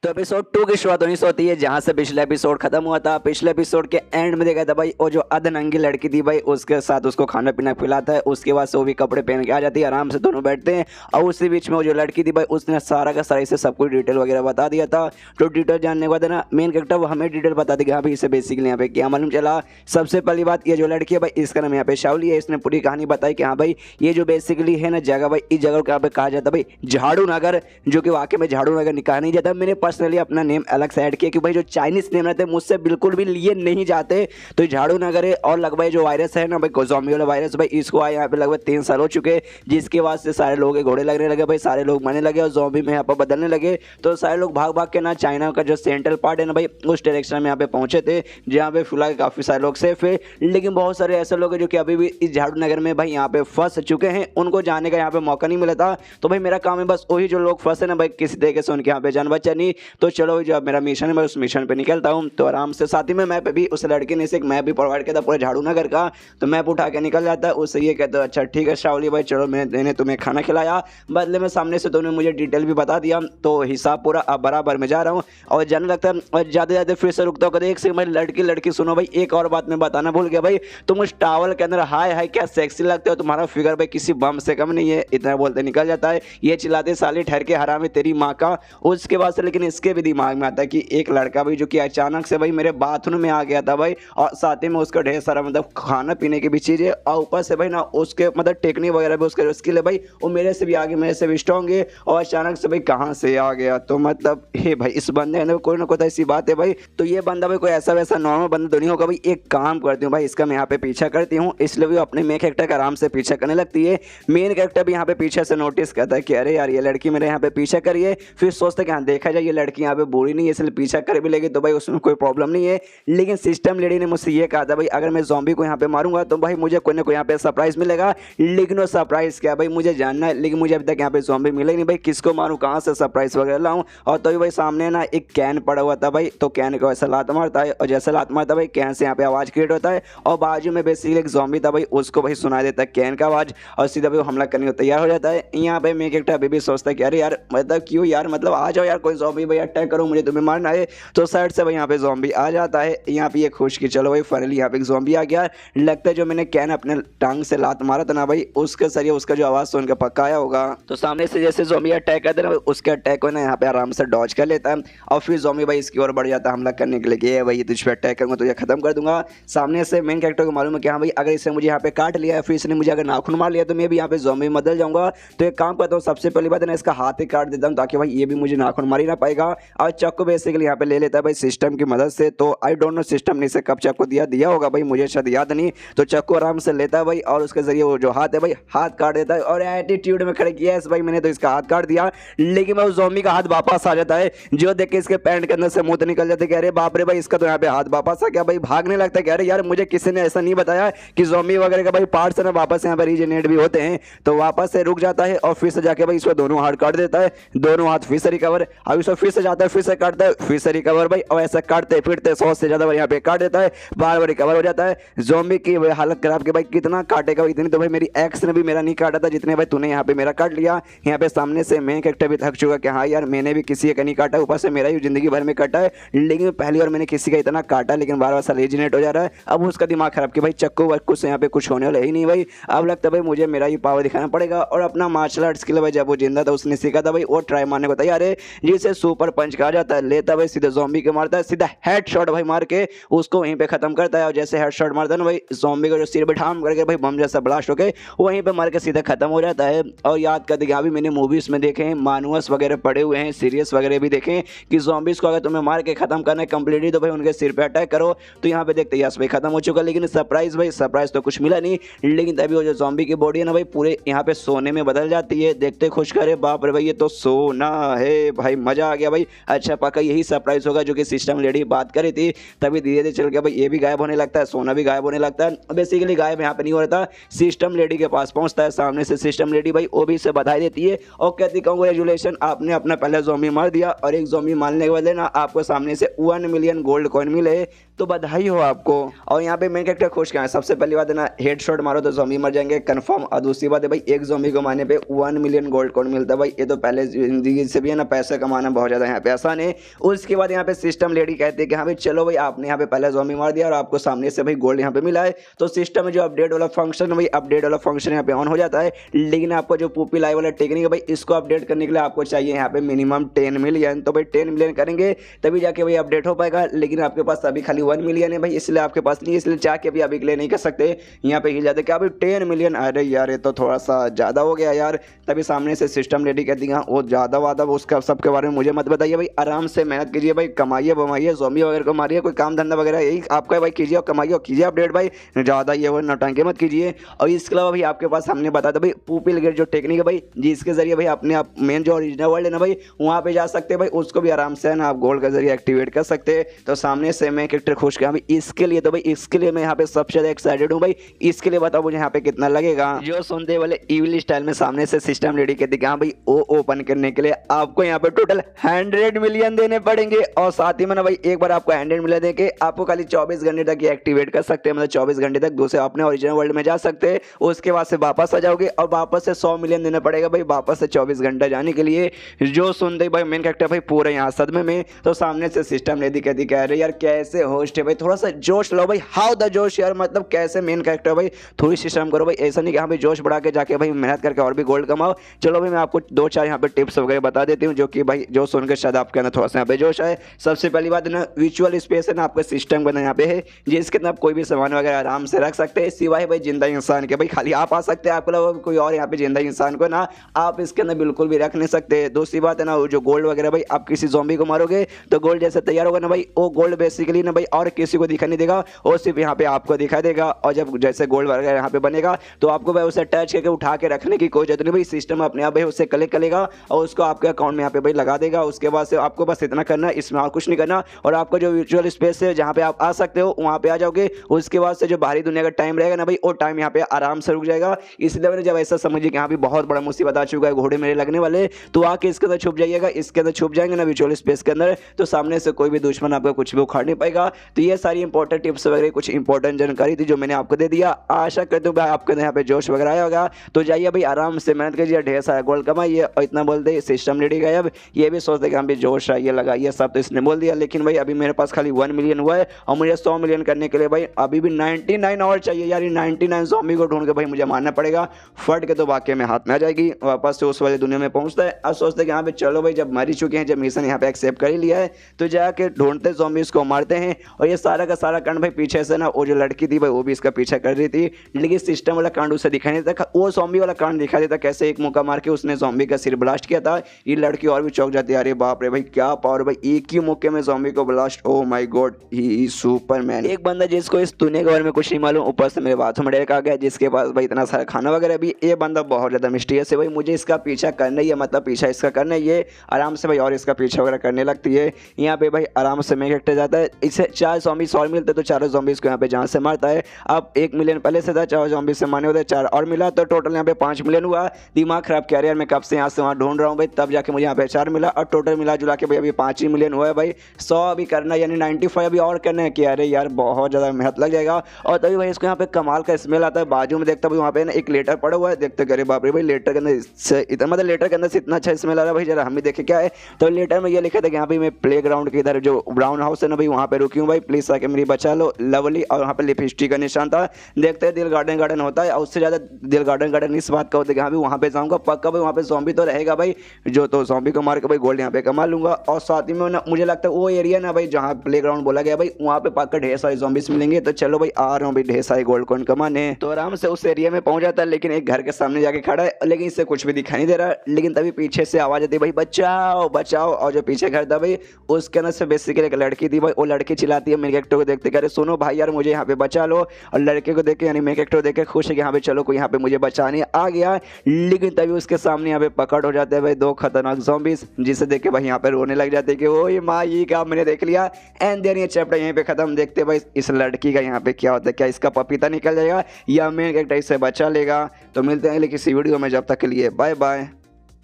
तो एपिसोड 2 की शुरुआत होनी होती है जहां से पिछला एपिसोड खत्म हुआ था। पिछले एपिसोड के एंड में देखा था भाई वो जो अधनंगी लड़की थी भाई उसके साथ उसको खाना पीना खिलाता है। उसके बाद से वो भी कपड़े पहन के आ जाती है, आराम से दोनों बैठते हैं। और उसी बीच में वो जो लड़की थी भाई उसने सारा का सारा इसे सब कुछ डिटेल वगैरह बता दिया था। तो डिटेल जानने के बाद ना मेन कैरेक्टर वो हमें डिटेल बता दी कि हाँ भाई इसे बेसिकली यहाँ पे क्या मालूम चला। सबसे पहली बात ये जो लड़की है भाई इसका नाम यहाँ पे शावली है। इसने पूरी कहानी बताई कि हाँ भाई ये जो बेसिकली है ना जगह भाई इस जगह को यहाँ पे कहा जाता है भाई झाड़ू नगर, जो कि वाकई में झाड़ू नगर कहा नहीं जाता। मैंने पर्सनली अपना नेम अलग से ऐड किया कि भाई जो चाइनीज नेम रहते हैं मुझसे बिल्कुल भी लिए नहीं जाते। तो झाड़ू नगर है। और लगभग जो वायरस है ना भाई ज़ॉम्बी वाला वायरस भाई इसको आए यहाँ पे लगभग 3 साल हो चुके, जिसके बाद से सारे लोगों के घोड़े लगने लगे भाई, सारे लोग मरने लगे और ज़ॉम्बी में यहाँ पर बदलने लगे। तो सारे लोग भाग भाग के ना चाइना का जो सेंट्रल पार्ट है ना भाई उस डायरेक्शन में यहाँ पे पहुंचे थे, जहाँ पे फिलहाल काफ़ी सारे लोग सेफ है। लेकिन बहुत सारे ऐसे लोग हैं जो कि अभी भी इस झाड़ू नगर में भाई यहाँ पे फंस चुके हैं, उनको जाने का यहाँ पे मौका नहीं मिला था। तो भाई मेरा काम है बस वही जो लोग फंसे ना भाई किसी तरीके से उनके यहाँ पे जान बचा नहीं। तो चलो जो मेरा मिशन है मैं उस मिशन पे निकलता हूँ। तो आराम से साथ ही में मैप पे भी उस लड़के ने से एक मैप भी प्रोवाइड किया था पूरे झाड़ू नगर का। तो मैप उठा के निकल जाता है, उससे ये कहता है अच्छा ठीक है शावली भाई चलो मैंने तुम्हें खाना खिलाया, बदले में सामने से तुमने मुझे डिटेल भी बता दिया, तो हिसाब पूरा अब बराबर में जा रहा हूँ। और जाने लगता है और जाते जाते फिर से रुकता हूँ। एक से मैं लड़की सुनो भाई एक और बात मैं बताना भूल गया भाई, तुम उस टावल के अंदर हाय हाय क्या सेक्सी लगते हो, तुम्हारा फिगर भाई किसी बम से कम नहीं है, इतना बोलते निकल जाता है। ये चिल्लाते साले ठहर के हरामे तेरी माँ का। उसके बाद से लेकिन इसके भी दिमाग में आता है कि एक लड़का भाई जो कि अचानक से भाई मेरे बाथरूम में आ गया था भाई, और साथ ही में उसका ढेर सारा मतलब खाना पीने की भी चीज़ें, और ऊपर से भाई ना उसके मतलब टेक्निक वगैरह भी उसके स्किल है भाई वो मेरे से भी आगे, मेरे से भी स्ट्रॉन्ग है। और अचानक से भाई कहाँ से आ गया, तो मतलब हे भाई इस बंदे ने कोई ना कोई ऐसी बात है भाई। तो ये बंदा भाई कोई ऐसा वैसा नॉर्मल बंदा तो नहीं होगा भाई। एक काम करती हूँ भाई इसका मैं यहाँ पे पीछा करती हूँ, इसलिए भी अपने मेन कैरेक्टर का आराम से पीछा करने लगती है। मेन कैरेक्टर भी यहाँ पे पीछे से नोटिस करता है कि अरे यार ये लड़की मेरे यहाँ पे पीछा करिए, फिर सोचते कि हाँ देखा जाए ये लड़की यहाँ पे बुरी नहीं है इसलिए पीछा कर भी लेगी तो भाई उसमें कोई प्रॉब्लम नहीं है। लेकिन सिस्टम लेडी ने मुझसे ये कहा था भाई अगर मैं ज़ॉम्बी को यहाँ पे मारूंगा तो भाई मुझे कोई ना कोई यहाँ पे सरप्राइज मिलेगा। लेकिन वो सरप्राइज क्या भाई मुझे जानना है, लेकिन मुझे अभी तक यहाँ पे ज़ॉम्बी मिले नहीं भाई, किसको मारूं कहाँ से सरप्राइज वगैरह लाऊं। और तो भाई सामने ना एक कैन पड़ा हुआ था भाई, तो कैन को ऐसा लात मारता है और जैसे लात मारता भाई कैन से यहाँ पे आवाज़ क्रिएट होता है और बाजू में बेसिकली एक ज़ॉम्बी था भाई उसको भाई सुनाई देता है कैन का आवाज़ और सीधा भाई हमला करने को तैयार हो जाता है। यहाँ पे मेरे कैरेक्टर अभी भी सोचता है कि अरे यार मतलब क्यों यार मतलब आ जाओ यार कोई ज़ॉम्बी भाई अटैक करो मुझे तुम्हें मारना है। तो साइड से भाई यहाँ पे ज़ॉम्बी आ जाता है। यहाँ पे ये खुश कि चलो भाई फाइनली यहाँ पे एक ज़ॉम्बी आ गया। लगता है जो मैंने कैन अपने टांग से लात मारा था ना भाई उसके सरिए उसका जो आवाज़ सुन के पक्का आया होगा। तो सामने से जैसे ज़ॉम्बी अटैक करते ना उसके अटैक को ना यहाँ पे आराम से डॉज कर लेता है और फिर ज़ॉम्बी भाई इसकी ओर बढ़ जाता है हमला करने के लिए कि भाई ये तुझ पे अटैक करूँगा तुझे खत्म कर दूंगा। सामने से मेन कैरेक्टर को मालूम है कि हाँ भाई अगर इसने मुझे यहाँ पे काट लिया फिर इसने मुझे अगर नाखून मार लिया तो मैं भी यहाँ पे ज़ॉम्बी में बदल जाऊंगा। तो एक काम करता हूँ सबसे पहली बात है ना इसका हाथ ही काट देता हूँ ताकि भाई ये भी मुझे नाखून मार ही ना पाएगा। और चाकू बेसिकली यहाँ पे ले लेता है भाई सिस्टम की मदद से। तो आई डोंट नो सिस्टम ने इसे कब चाकू दिया होगा भाई मुझे शायद याद नहीं। तो चाकू आराम से लेता है भाई और उसके जरिए वो जो हाथ है भाई हाथ काट देता है और एटीट्यूड में खड़े किया भाई मैंने तो इसका हाथ काट दिया। लेकिन भाई उस ज़ॉम्बी का हाथ वापस आ जाता है जो देख के इसके पैंट के अंदर से मुंह निकल जाते कि अरे बाप रे भाई इसका तो यहाँ पे हाथ वापस आ गया भाई। भागने लगता है कि अरे यार मुझे किसी ने ऐसा नहीं बताया कि ज़ॉम्बी वगैरह का भाई पार्ट्स ना वापस यहाँ पे रीजनरेट भी होते हैं। तो वापस से रुक जाता है और फिर से जाके भाई इसको दोनों हाथ काट देता है, दोनों हाथ फिर से रिकवर। अब इसको फिर से जाता है फिर से काटता है फिर से रिकवर भाई और ऐसा काटते फिरते 100 से ज़्यादा भाई यहाँ पे काट देता है, बार बार रिकवर हो जाता है। ज़ॉम्बी की भाई हालत खराब के भाई कितना काटेगा इतनी तो भाई मेरी एक्स ने भी मेरा नहीं काटा था जितने भाई तूने यहाँ पे मेरा काट लिया। यहाँ पे सामने से मेन कैरेक्टर भी थक चुका कि हाँ यार मैंने भी किसी का नहीं काटा, ऊपर से मेरा ही जिंदगी भर में काटा है। लेकिन पहली बार मैंने किसी का इतना काटा लेकिन बार बार रीजनरेट हो जा रहा है। अब उसका दिमाग खराब कि भाई चक्कू वक्कू से यहाँ पे कुछ होने वाला ही नहीं भाई। अब लगता है भाई मुझे मेरा ही पावर दिखाना पड़ेगा और अपना मार्शल आर्ट स्किल भाई जब वो जिंदा था उसने सीखा था भाई वो ट्राई मारने को तैयार है जिसे सुपर पंच कहा जाता है। लेता भाई सीधे ज़ॉम्बी के मारता है, सीधा हेड शॉट भाई मार के उसको वहीं पे खत्म करता है। और जैसे हेड शॉट मारता है ना भाई ज़ॉम्बी का जो सिर पे ठाम करके भाई बम जैसा ब्लास्ट होके वहीं पे मार के सीधा खत्म हो जाता है। और याद करते कि अभी मैंने मूवीज में देखे हैं मानुअस वगैरह पड़े हुए हैं, सीरीज वगैरह भी देखे कि ज़ॉम्बीज को अगर तुम्हें मार के खत्म करना है कंप्लीटली तो भाई उनके सिर पे अटैक करो। तो यहाँ पे देखते यस भाई खत्म हो चुका। लेकिन सरप्राइज भाई सरप्राइज तो कुछ मिला नहीं। लेकिन तभी वो जो ज़ॉम्बी की बॉडी है ना भाई पूरे यहाँ पे सोने में बदल जाती है। देखते खुश करे बाप रे भाई ये तो सोना है भाई, मजा आ गया भाई। अच्छा पक्का यही सरप्राइज होगा जो कि सिस्टम लेडी बात करी थी। तभी धीरे धीरे चल गया भाई ये भी गायब होने लगता है, सोना भी गायब होने लगता है। बेसिकली गायब यहाँ पे नहीं हो रहा था, सिस्टम लेडी के पास पहुंचता है। सामने से सिस्टम लेडी भाई वो भी इसे बधाई देती है और कहती कांग्रेचुलेशन आपने अपना पहला ज़ॉम्बी मार दिया और एक ज़ॉम्बी मारने के बदले ना आपको सामने से 1 मिलियन गोल्ड कॉइन मिले। तो बधाई हो आपको। और यहाँ पे मेन कैरेक्टर खुश क्या है, सबसे पहली बात है ना, हेडशॉट मारो तो ज़ॉम्बी मर जाएंगे कंफर्म। और दूसरी बात है भाई, एक ज़ॉम्बी को मारने पे 1 मिलियन गोल्ड कॉइन मिलता है भाई। ये तो पहले जिंदगी से भी है ना, पैसे कमाना बहुत ज़्यादा यहाँ पे आसान है। उसके बाद यहाँ पे सिस्टम लेडी कहती है कि हाँ भाई चलो भाई, आपने यहाँ पे पहले ज़ॉम्बी मार दिया और आपको सामने से भाई गोल्ड यहाँ पे मिला है, तो सिस्टम में जो अपडेट वाला फंक्शन है भाई, अपडेट वाला फंक्शन यहाँ पे ऑन हो जाता है। लेकिन आपको जो पुपी लाइव वाला टेक्निक है भाई, इसको अपडेट करने के लिए आपको चाहिए यहाँ पे मिनिमम 10 मिलियन। तो भाई 10 मिलियन करेंगे तभी जाके भाई अपडेट हो पाएगा। लेकिन आपके पास अभी खाली 1 मिलियन है भाई, इसलिए आपके पास नहीं, इसलिए चाह के भी अभी के लिए नहीं कर सकते। यहाँ पे हिल जाते क्या भाई 10 मिलियन, अरे यार ये तो थोड़ा सा ज़्यादा हो गया यार। तभी सामने से सिस्टम लेडी कहती है वो ज़्यादा वादा, उसका सबके बारे में मुझे मत बताइए भाई, आराम से मेहनत कीजिए भाई, कमाइए बमाइए, ज़ॉम्बी वगैरह को मारिए, कोई काम धंधा वगैरह यही आपका भाई कीजिए और कमाइए और कीजिए अपडेट भाई, ज़्यादा ये वो नौटंकी मत कीजिए। और इसके अलावा भाई आपके पास हमने बताया था भाई पुपिल गेट जो टेक्निक है भाई, जिसके जरिए भाई अपने आप मेन जो ओरिजिनल वर्ल्ड है ना भाई, वहाँ पे जा सकते हैं भाई, उसको भी आराम से है ना आप गोल्ड के जरिए एक्टिवेट कर सकते हैं। तो सामने से मैं कैरेक्टर खुश किया भाई इसके लिए, तो भाई इसके लिए मैं यहाँ पे सबसे ज़्यादा एक्साइटेड हूँ भाई। इसके लिए बताओ मुझे यहाँ पे कितना लगेगा। जो सुनते वाले इविल स्टाइल में सामने से सिस्टम रेडी कहती है हाँ भाई वो ओपन करने के लिए आपको यहाँ पे टोटल 100 मिलियन देने पड़ेंगे। और साथ ही में ना भाई एक बार आपको 100 मिलियन देके आपको खाली 24 घंटे तक ये एक्टिवेट कर सकते हैं, मतलब 24 घंटे तक दूसरे अपने ओरिजिनल वर्ल्ड में जा सकते हैं। उसके बाद से वापस आ जाओगे और वापस से 100 मिलियन देना पड़ेगा भाई वापस से 24 घंटा जाने के लिए। जो सुनते भाई मेन कैरेक्टर भाई पूरे यहाँ सदमे में। तो सामने से सिस्टम लेडी कहती कह रहे यार कैसे होस्ट है भाई, थोड़ा सा जोश लो भाई, हाउ द जोश यार, मतलब कैसे मेन कैरेक्टर भाई थोड़ी सिस्टम करो भाई, ऐसा नहीं कि हाँ भाई जोश बढ़ा के जाके भाई मेहनत करके और भी गोल्ड कमाओ। चलो भाई मैं आपको 2-4 यहाँ पे टिप्स वगैरह बता देती हूँ जो कि भाई जो सुनकर शायद आपके अंदर थोड़ा सा यहाँ पे जोश है। सबसे पहली बात है ना, विजुअल स्पेस है ना आपका सिस्टम बना यहाँ पे है, जिसके अंदर आप कोई भी सामान वगैरह आराम से रख सकते हैं, सिवाय भाई जिंदा इंसान के। भाई खाली आप आ सकते हैं, आपको अलावा कोई और यहाँ पे जिंदा इंसान को ना आप इसके अंदर बिल्कुल भी रख नहीं सकते। दूसरी बात है ना, जो गोल्ड वगैरह भाई आप किसी ज़ॉम्बी को मारोगे तो गोल्ड जैसे तैयार होगा ना भाई, वो गोल्ड बेसिकली ना भाई और किसी को दिखाई नहीं देगा, वो सिर्फ यहाँ पे आपको दिखाई देगा। और जब जैसे गोल्ड वगैरह यहाँ पे बनेगा तो आपको भाई उसे टच करके उठा के रखने की कोई जरूरत नहीं भाई, सिस्टम अपने आप भाई उसे कलेक्ट करेगा और उसको आपके अकाउंट में यहाँ पे भाई लगा देगा। उसके बाद से आपको बस इतना करना है, इसमें और कुछ नहीं करना। और आपका जो वर्चुअल स्पेस है जहाँ पे आप आ सकते हो वहाँ पे आ जाओगे। उसके बाद से जो बाहरी दुनिया का टाइम रहेगा ना भाई, वो टाइम यहाँ पे आराम से रुक जाएगा। इसलिए मैंने जब ऐसा समझिए कि यहाँ पे बहुत बड़ा मुसीबत आ चुका है, घोड़े मेरे लगने वाले, तो आके इसके अंदर छुप जाइएगा। इसके अंदर छुप जाएंगे ना वर्चुअल स्पेस के अंदर, तो सामने से कोई भी दुश्मन आपका कुछ भी उखाड़ नहीं पाएगा। तो ये सारी इंपॉर्टेंट टिप्स वगैरह कुछ इंपॉर्टेंट जानकारी थी जो मैंने आपको दे दिया। आशा करता हूँ भाई आपके यहाँ पे जोश वगैरह आया होगा। तो जाइए भाई आराम से मेहनत कीजिए, ढेर सारा गोल्ड कमाइए। और इतना बोलते सिस्टम रेडी गए, अब ये भी सोचते कि हम भी जोश आइए लगा, ये सब तो इसने बोल दिया। लेकिन भाई अभी मेरे पास खाली 1 मिलियन हुआ है और मुझे 100 मिलियन करने के लिए भाई अभी भी 99 और चाहिए यार। 99 ज़ॉम्बी को ढूंढ के भाई मुझे मारना पड़ेगा, फट के तो वाकई में हाथ में आ जाएगी, वापस से उस वाली दुनिया में पहुंचता है। अब सोचते कि यहाँ पे चलो भाई जब मर ही चुके हैं, जब मिशन यहाँ पे एक्सेप्ट कर ही लिया है, तो जाके ढूंढते ज़ॉम्बीज को मारते हैं। और ये सारा का सारा कांड भाई पीछे से ना वो जो लड़की थी भाई वो भी इसका पीछा कर रही थी, लेकिन सिस्टम वाला कांड उसे दिखाई नहीं देता, वो ज़ॉम्बी वाला कांड दिखा देता कैसे एक मुक्का मार के उसने ज़ॉम्बी का सिर ब्लास्ट किया था। ये लड़की और भी चौंक जाती है, अरे बाप रे भाई क्या पावर भाई, एक ही मौके में ज़ॉम्बी को blast, oh my God he is Superman. एक बंदा जिसको इस दुनिया के बारे में कुछ नहीं मालूम, ऊपर से मेरे बाथरूम में डायरेक्ट आ गया, जिसके पास भाई इतना सारा खाना वगैरह भी। ये बंदा बहुत ज़्यादा मिस्टीरियस है भाई, मुझे इसका पीछा करना ही है, मतलब पीछा इसका करना ही है आराम से भाई, और इसका पीछा वगैरह करने लगती है। यहाँ पे भाई आराम से मेन कैरेक्टर जाता है, इसे 4 ज़ॉम्बीज और मिलते तो 4 ज़ॉम्बीज को यहाँ पे जहाँ से मारता है। अब 1 मिलियन पहले से था, 4 ज़ॉम्बीज से मारने होते, 4 और मिला, तो टोटल यहाँ पे 5 मिलियन हुआ। दिमाग खराब किया यार, मैं कब से यहाँ से वहाँ ढूंढ रहा हूँ भाई, तब जाके मुझे यहाँ पे 4 मिला और टोटल मिला जुला के भाई अभी 5 ही मिलियन हुआ है भाई। 100 अभी करना यानी 95 अभी और करना है कि अरे यार बहुत ज़्यादा मेहनत लग जाएगा। और तभी भाई इसको यहाँ पे कमाल का स्मेल आता है, बाजू में देखता भाई वहाँ पे ना एक लेटर पड़ा हुआ है, देखते अरे बाप रे भाई लेटर के अंदर से इतना, मतलब लेटर के अंदर से इतना अच्छा स्मेल आ रहा है भाई, जरा हम भी देखे क्या है। तो लेटर में ये लिखा था कि यहाँ पे मैं प्ले ग्राउंड के इधर जो ब्राउन हाउस है ना भाई वहाँ पे रुकी हूँ भाई, प्लीज़ आके मेरी बचा लो, लवली। और वहाँ पे लिपस्टिक का निशान था, देखते हैं दिल गार्डन गार्डन होता है, और उससे ज़्यादा दिल गार्डन गार्डन इस बात का होता है कि हाँ भाई वहाँ पे जाऊँगा पक्का भाई, वहाँ पे ज़ॉम्बी तो रहेगा भाई, जो तो ज़ॉम्बी को मार के भाई गोल्ड यहाँ पे कमा लूँगा। और साथ ही में ना मुझे लगता है वो एरिया ना भाई जहाँ प्ले ग्राउंड बोला गया भाई, वहाँ पे पक्का ढेर सारे ज़ॉम्बीज मिलेंगे। तो चलो भाई आ रहा हूँ भाई ढेर सारे गोल्ड कॉइन कमाने। तो आराम से उस एरिया में पहुँच जाता है, लेकिन एक घर के सामने जाके खड़ा है, लेकिन इससे कुछ भी दिखाई नहीं दे रहा। लेकिन तभी पीछे से आवाज़ आती है भाई बचाओ बचाओ। और जो पीछे घर था भाई उसके अंदर से बेसिकली एक लड़की थी भाई, वो लड़की चिल्लाती है मेरे कैरेक्टर को देखते कि अरे सुनो भाई यार मुझे यहाँ पे बचा लो। और लड़के को देख के यानी मेरे कैरेक्टर को देख के खुश है कि यहाँ पे चलो कोई यहाँ पे मुझे बचाने आ गया। लेकिन तभी उसके सामने यहाँ पे पकड़ हो जाते हैं भाई 2 खतरनाक ज़ॉम्बीज, जिसे देख के भाई यहाँ पे रोने लग जाते हैं कि ओ ये माँ ये काम मैंने देख लिया। एंड देन ये चैप्टर यहीं पे खत्म। देखते भाई इस लड़की का यहाँ पे क्या होता है, क्या इसका पपीता निकल जाएगा या मेन कैरेक्टर इसे बचा लेगा। तो मिलते हैं अगले किसी वीडियो में, जब तक के लिए बाय बाय।